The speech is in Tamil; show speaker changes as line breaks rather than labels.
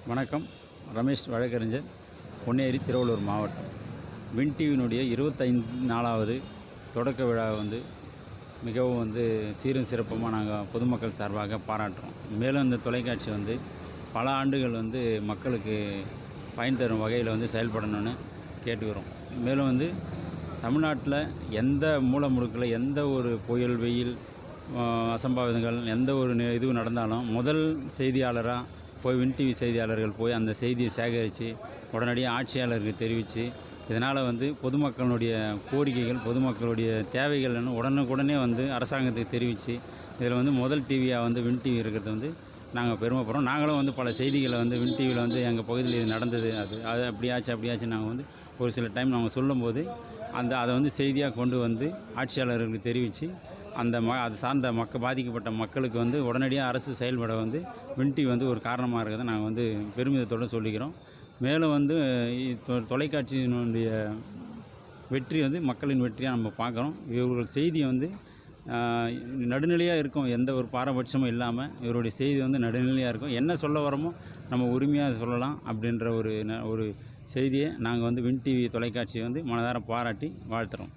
வணக்கம். ரமேஷ் வழக்கறிஞர், பொன்னேரி, திருவள்ளூர் மாவட்டம். வின் டிவியினுடைய 25 தொடக்க விழா மிகவும் சீரும் சிறப்புமாக நாங்கள் பொதுமக்கள் சார்பாக பாராட்டுறோம். மேலும் இந்த தொலைக்காட்சி பல ஆண்டுகள் மக்களுக்கு பயன் தரும் வகையில் செயல்படணும்னு கேட்டுக்கிறோம். மேலும் தமிழ்நாட்டில் எந்த மூலை முடுக்கில் எந்த ஒரு புயல், வெயில், அசம்பாவிதங்கள் எந்த ஒரு இதுவும் நடந்தாலும் முதல் செய்தியாளராக போய் வின் டிவி செய்தியாளர்கள் போய் அந்த செய்தியை சேகரித்து உடனடியாக ஆட்சியாளருக்கு தெரிவித்து, இதனால் பொதுமக்களுடைய கோரிக்கைகள், பொதுமக்களுடைய தேவைகள் உடனுக்குடனே அரசாங்கத்துக்கு தெரிவித்து, இதில் முதல் டிவியாக வின் டிவி இருக்கிறது நாங்கள் பெருமைப்படுறோம். நாங்களும் பல செய்திகளை வின் டிவியில் எங்கள் பகுதியில் இது நடந்தது, அது அப்படியாச்சு நாங்கள் ஒரு சில டைம் நாங்கள் சொல்லும்போது அதை செய்தியாக கொண்டு ஆட்சியாளர்களுக்கு தெரிவித்து, அது சார்ந்த பாதிக்கப்பட்ட மக்களுக்கு உடனடியாக அரசு செயல்பட வின் டிவி ஒரு காரணமாக இருக்கிறத நாங்கள் பெருமிதத்தோடு சொல்லிக்கிறோம். மேலும் தொலைக்காட்சியினுடைய வெற்றி மக்களின் வெற்றியாக நம்ம பார்க்குறோம். இவர்கள் செய்தி நடுநிலையாக இருக்கும், எந்த ஒரு பாரபட்சமும் இல்லாமல் இவருடைய செய்தி நடுநிலையாக இருக்கும். என்ன சொல்ல வரோமோ நம்ம உரிமையாக சொல்லலாம் அப்படின்ற ஒரு செய்தியை நாங்கள் வின் டிவி தொலைக்காட்சியை மனதார பாராட்டி வாழ்த்துறோம்.